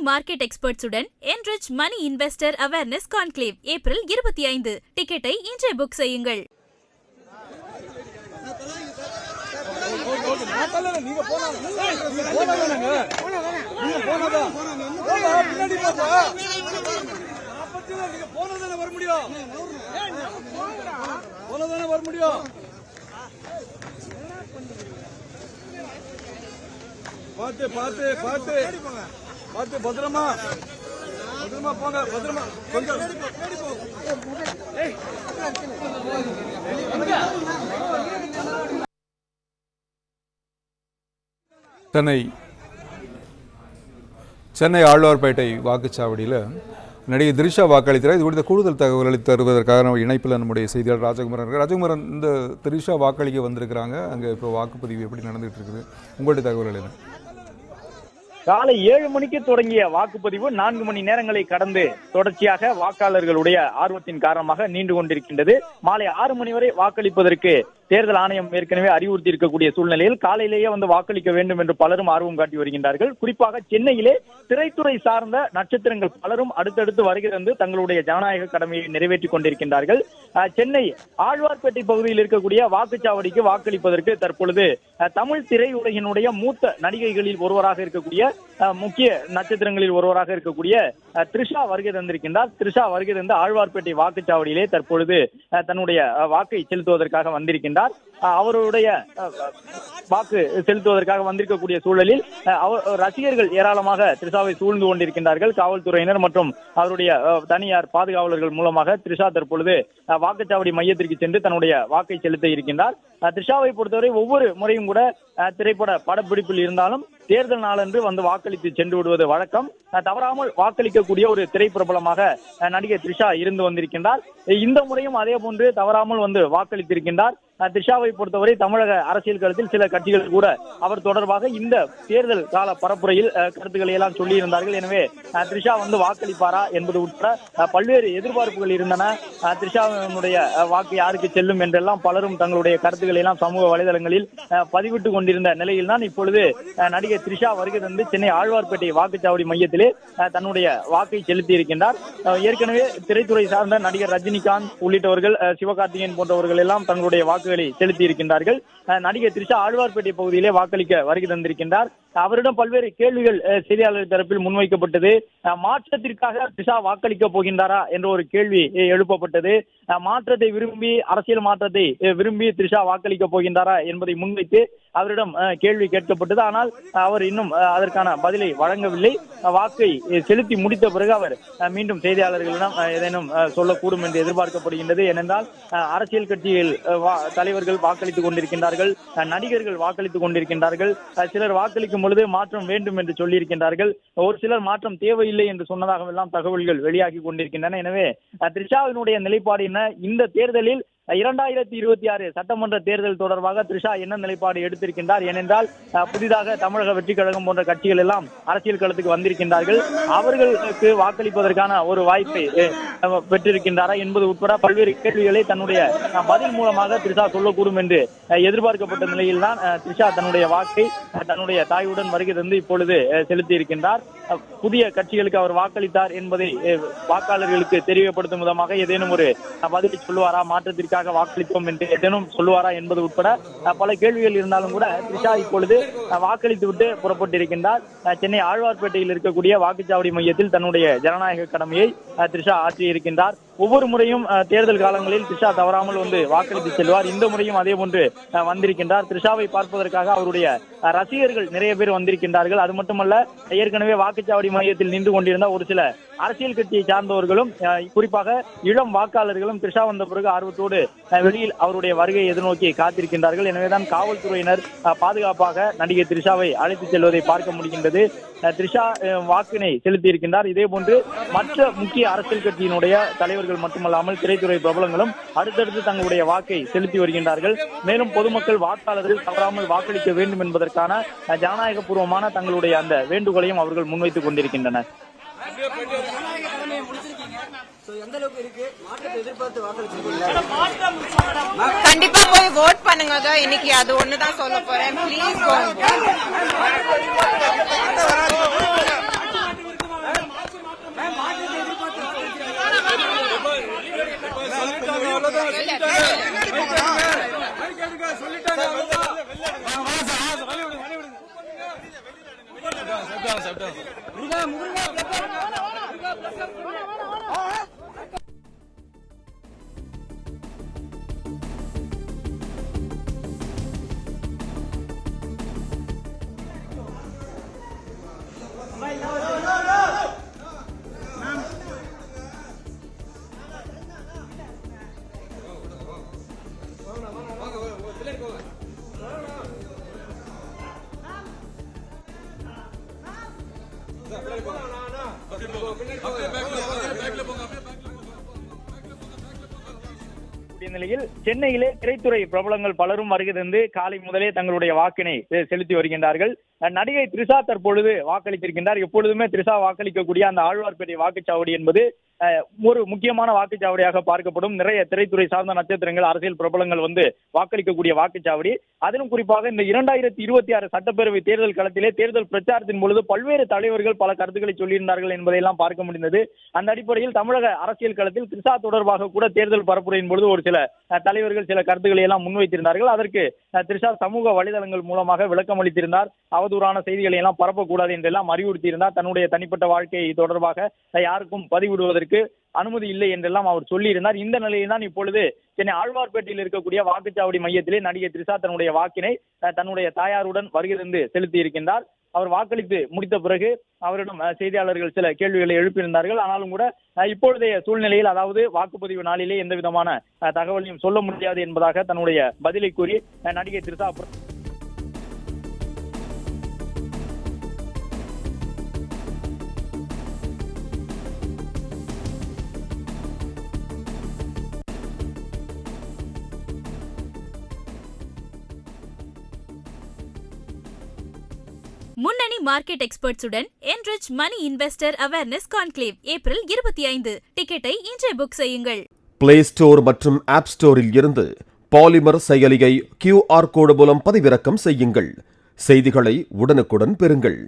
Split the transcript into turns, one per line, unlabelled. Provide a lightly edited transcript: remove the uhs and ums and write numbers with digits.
Market எக்ஸ்பர்ட்ஸுடன் enrich money investor awareness conclave April 25. டிக்கெட்டை இன்றே book செய்யுங்கள்.
பாத்து பாத்து பாத்து பாத்து பத்திரமா பத்திரமா போங்க பத்திரமா கொஞ்சம்
சென்னை ஆழ்வார்பேட்டை வாக்குச்சாவடியில் நடிகை திரிஷா வாக்களித்தார். இது குறித்த கூடுதல் தகவல்களை தருவதற்காக இணைப்பில் நம்முடைய செய்தியாளர் ராஜகுமாரன் இருக்கார். ராஜகுமாரன், இந்த திரிஷா வாக்களிக்க வந்திருக்கிறாங்க, அங்கே இப்போ வாக்குப்பதிவு எப்படி நடந்துகிட்டு இருக்குது, உங்களுடைய தகவல்கள் என்ன?
காலை 7 மணிக்கு தொடங்கிய வாக்குப்பதிவு 4 மணி நேரங்களை கடந்து தொடர்ச்சியாக வாக்காளர்களுடைய ஆர்வத்தின் காரணமாக நீண்டு கொண்டிருக்கின்றது. மாலை 6 மணி வரை வாக்களிப்பதற்கு தேர்தல் ஆணையம் ஏற்கனவே அறிவுறுத்தி இருக்கக்கூடிய சூழ்நிலையில் காலையிலேயே வந்து வாக்களிக்க வேண்டும் என்று பலரும் ஆர்வம் காட்டி வருகின்றார்கள். குறிப்பாக சென்னையிலே திரைத்துறை சார்ந்த நட்சத்திரங்கள் பலரும் அடுத்தடுத்து வருகை தந்து தங்களுடைய ஜனநாயக கடமையை நிறைவேற்றிக் கொண்டிருக்கின்றார்கள். சென்னை ஆழ்வார்பேட்டை பகுதியில் இருக்கக்கூடிய வாக்குச்சாவடிக்கு வாக்களிப்பதற்கு தற்பொழுது தமிழ் திரையுலகினுடைய மூத்த நடிகைகளில் ஒருவராக இருக்கக்கூடிய முக்கிய நட்சத்திரங்களில் ஒருவராக இருக்கக்கூடிய திரிஷா வருகை தந்திருக்கின்றார். திரிஷா வருகை தந்து ஆழ்வார்பேட்டை வாக்குச்சாவடியிலே தற்பொழுது தன்னுடைய வாக்கை செலுத்துவதற்காக வந்திருக்கின்றார். அவருடைய வாக்கு செலுத்துவதற்காக வந்திருக்கக்கூடிய சூழலில் ரசிகர்கள் ஏராளமாக திரிஷாவை சூழ்ந்து கொண்டிருக்கின்றார்கள். காவல்துறையினர் மற்றும் அவருடைய தனியார் பாதுகாவலர்கள் மூலமாக திரிஷா தற்பொழுது வாக்குச்சாவடி மையத்திற்கு சென்று தன்னுடைய வாக்கை செலுத்த இருக்கின்றார். திரிஷாவை பொறுத்தவரை ஒவ்வொரு முறையும் கூட திரைப்பட படப்பிடிப்பில் இருந்தாலும் தேர்தல் நாளன்று வந்து வாக்களித்து சென்று விடுவது வழக்கம். தவறாமல் வாக்களிக்கக்கூடிய ஒரு திரைப்பிரபலமாக நடிகை திரிஷா இருந்து வந்திருக்கின்றார். இந்த முறையும் அதே போன்று தவறாமல் வந்து வாக்களித்திருக்கின்றார். திரிஷாவை பொறுத்தவரை தமிழக அரசியல் களத்தில் சில கட்சிகள் கூட அவர் தொடர்பாக இந்த தேர்தல் கால பரப்புரையில் கருத்துக்களை எல்லாம் சொல்லியிருந்தார்கள். எனவே திரிஷா வந்து வாக்களிப்பாரா என்பது உட்பட பல்வேறு எதிர்பார்ப்புகள் இருந்தன. திரிஷாவினுடைய வாக்கு யாருக்கு செல்லும் என்றெல்லாம் பலரும் தங்களுடைய கருத்துக்களை எல்லாம் சமூக வலைதளங்களில் பதிவிட்டுக் கொண்டிருந்த நிலையில் தான் இப்பொழுது நடிகை திரிஷா வருகை தந்து சென்னை ஆழ்வார்பேட்டை வாக்குச்சாவடி மையத்திலே தன்னுடைய வாக்கை செலுத்தி இருக்கின்றார். ஏற்கனவே திரைத்துறை சார்ந்த நடிகர் ரஜினிகாந்த் உள்ளிட்டவர்கள், சிவகார்த்திகேயன் போன்றவர்கள் எல்லாம் தங்களுடைய வாக்குகளை செலுத்தி இருக்கின்றார்கள். நடிகை திரிஷா ஆழ்வார்பேட்டை பகுதியிலே வாக்களிக்க வருகை தந்திருக்கின்றார். அவரிடம் பல்வேறு கேள்விகள் செய்தியாளர் தரப்பில் முன்வைக்கப்பட்டது. மாற்றத்திற்காக திரிஷா வாக்களிக்க போகின்றாரா என்ற ஒரு கேள்வி எழுப்பப்பட்டது. மாற்றத்தை விரும்பி, அரசியல் மாற்றத்தை விரும்பி திரிஷா வாக்களிக்க போகின்றாரா என்பதை முன்வைத்து அவரிடம் கேள்வி கேட்கப்பட்டது. ஆனால் அவர் இன்னும் அதற்கான பதிலை வழங்கவில்லை. வாக்கை செலுத்தி முடித்த பிறகு அவர் மீண்டும் செய்தியாளர்களிடம் ஏதேனும் சொல்லக்கூடும் என்று எதிர்பார்க்கப்படுகின்றது. ஏனென்றால் அரசியல் கட்சிகள் தலைவர்கள் வாக்களித்துக் கொண்டிருக்கின்றார்கள், நடிகர்கள் வாக்களித்துக் கொண்டிருக்கின்றார்கள். சிலர் வாக்களிக்கும் பொழுது மாற்றம் வேண்டும் என்று சொல்லியிருக்கின்றார்கள். ஒரு சிலர் மாற்றம் தேவையில்லை என்று சொன்னதாக எல்லாம் தகவல்கள் வெளியாகி கொண்டிருக்கின்றன. எனவே திரிஷாவினுடைய நிலைப்பாடு என்ன, இந்த தேர்தலில் 2026 சட்டமன்ற தேர்தல் தொடர்பாக திரிஷா என்ன நிலைப்பாடு எடுத்திருக்கின்றார்? ஏனென்றால் புதிதாக தமிழக வெற்றி கழகம் போன்ற கட்சிகள் எல்லாம் அரசியல் களத்துக்கு வந்திருக்கின்றார்கள். அவர்களுக்கு வாக்களிப்பதற்கான ஒரு வாய்ப்பை பெற்றிருக்கின்றாரா என்பது உட்பட பல்வேறு கேள்விகளை தன்னுடைய பதில் மூலமாக திரிஷா சொல்லக்கூடும் என்று எதிர்பார்க்கப்பட்ட நிலையில் தான் திரிஷா தன்னுடைய வாக்கை தன்னுடைய தாயுடன் வருகை தந்து இப்பொழுது செலுத்தி இருக்கின்றார். புதிய கட்சிகளுக்கு அவர் வாக்களித்தார் என்பதை வாக்காளர்களுக்கு தெரியப்படுத்தும் விதமாக ஏதேனும் ஒரு பதிலை சொல்லுவாரா, மாற்றத்திற்காக வாக்களித்தோம் என்று ஏதேனும் சொல்லுவாரா என்பது உட்பட பல கேள்விகள் இருந்தாலும் கூட திரிஷா இப்பொழுது வாக்களித்து விட்டு புறப்பட்டிருக்கின்றார். சென்னை ஆழ்வார்பேட்டையில் இருக்கக்கூடிய வாக்குச்சாவடி மையத்தில் தன்னுடைய ஜனநாயக கடமையை திரிஷா ஆற்றியிருக்கின்றார். ஒவ்வொரு முறையும் தேர்தல் காலங்களில் திரிஷா தவறாமல் வந்து வாக்களித்து செல்வார். இந்த முறையும் அதே போன்று வந்திருக்கின்றார். திரிஷாவை பார்ப்பதற்காக அவருடைய ரசிகர்கள் நிறைய பேர் வந்திருக்கின்றார்கள். அது மட்டுமல்ல, ஏற்கனவே வாக்குச்சாவடி மையத்தில் நின்று கொண்டிருந்த ஒரு சில அரசியல் கட்சியை சார்ந்தவர்களும் குறிப்பாக இளம் வாக்காளர்களும் திரிஷா வந்த பிறகு ஆர்வத்தோடு வெளியில் அவருடைய வருகையை எதிர்நோக்கி காத்திருக்கின்றார்கள். எனவேதான் காவல்துறையினர் பாதுகாப்பாக நடிகை திரிஷாவை அழைத்து செல்வதை பார்க்க முடிகின்றது. திரிஷா வாக்கினை செலுத்தி இருக்கின்றார். இதே போன்று மற்ற முக்கிய அரசியல் கட்சியினுடைய தலைவர்கள் மட்டுமல்லாமல் திரைத்துறை பிரபலங்களும் அடுத்தடுத்து தங்களுடைய வாக்கை செலுத்தி வருகின்றார்கள். மேலும் பொதுமக்கள் வாக்காளர்கள் தவறாமல் வாக்களிக்க வேண்டும் என்பதற்கான ஜனநாயக பூர்வமான தங்களுடைய அந்த வேண்டுகோளையும் அவர்கள் முன்வைத்துக் கொண்டிருக்கின்றனர்.
கண்டிப்பா போய் வோட் பண்ணுங்க. இன்னைக்கு அது ஒண்ணுதான் சொல்ல போறேன். ப்ளீஸ்
நிலையில் சென்னையிலே திரைத்துறை பிரபலங்கள் பலரும் வருகை தந்து காலை முதலே தங்களுடைய வாக்கினை செலுத்தி வருகின்றார்கள். நடிகை த்ரிஷா தற்பொழுது வாக்களித்திருக்கின்றார். எப்பொழுதுமே த்ரிஷா வாக்களிக்கக்கூடிய அந்த ஆழ்வார்பேட்டை வாக்குச்சாவடி என்பது ஒரு முக்கியமான வாக்குச்சாவடியாக பார்க்கப்படும். நிறைய திரைத்துறை சார்ந்த நட்சத்திரங்கள், அரசியல் பிரபலங்கள் வந்து வாக்களிக்கக்கூடிய வாக்குச்சாவடி. அதிலும் குறிப்பாக இந்த 2026 சட்டப்பேரவை தேர்தல் களத்திலே தேர்தல் பிரச்சாரத்தின் பொழுது பல்வேறு தலைவர்கள் பல கருத்துக்களை சொல்லியிருந்தார்கள் என்பதையெல்லாம் பார்க்க முடிந்தது. அந்த அடிப்படையில் தமிழக அரசியல் களத்தில் த்ரிஷா தொடர்பாக கூட தேர்தல் பரப்புரையின் பொழுது ஒரு சில தலைவர்கள் சில கருத்துக்களை எல்லாம் முன்வைத்திருந்தார்கள். அதற்கு த்ரிஷா சமூக வலைதளங்கள் மூலமாக விளக்கம் அளித்திருந்தார். அவதூறான செய்திகளை எல்லாம் பரப்பக்கூடாது என்றெல்லாம் அறிவுறுத்தியிருந்தார். தன்னுடைய தனிப்பட்ட வாழ்க்கை தொடர்பாக யாருக்கும் பதிவிடுவதற்கு அனுமதி இல்லை என்றெல்லாம் அவர் சொல்லியிருந்தார். இந்த நிலையில் தான் இப்பொழுது சென்னை ஆழ்வார்பேட்டையில் இருக்கக்கூடிய வாக்குச்சாவடி மையத்திலே நடிகை த்ரிஷா தன்னுடைய வாக்கினை தன்னுடைய தாயாருடன் வருகை தந்து செலுத்தி இருக்கின்றார். அவர் வாக்களித்து முடித்த பிறகு அவரிடம் செய்தியாளர்கள் சில கேள்விகளை எழுப்பியிருந்தார்கள். ஆனாலும் கூட இப்பொழுதைய சூழ்நிலையில், அதாவது வாக்குப்பதிவு நாளிலே எந்த விதமான தகவலையும் சொல்ல முடியாது என்பதாக தன்னுடைய பதிலை கூறி நடிகை த்ரிஷா
முன்னணி market எக்ஸ்பர்ட்ஸுடன் enrich money investor awareness conclave April 25. டிக்கெட்டை இன்றே புக் செய்யுங்கள்.
பிளே ஸ்டோர் மற்றும் ஆப் ஸ்டோரில் இருந்து பாலிமர் செயலியை QR கோடு மூலம் பதிவிறக்கம் செய்யுங்கள். செய்திகளை உடனுக்குடன் பெறுங்கள்.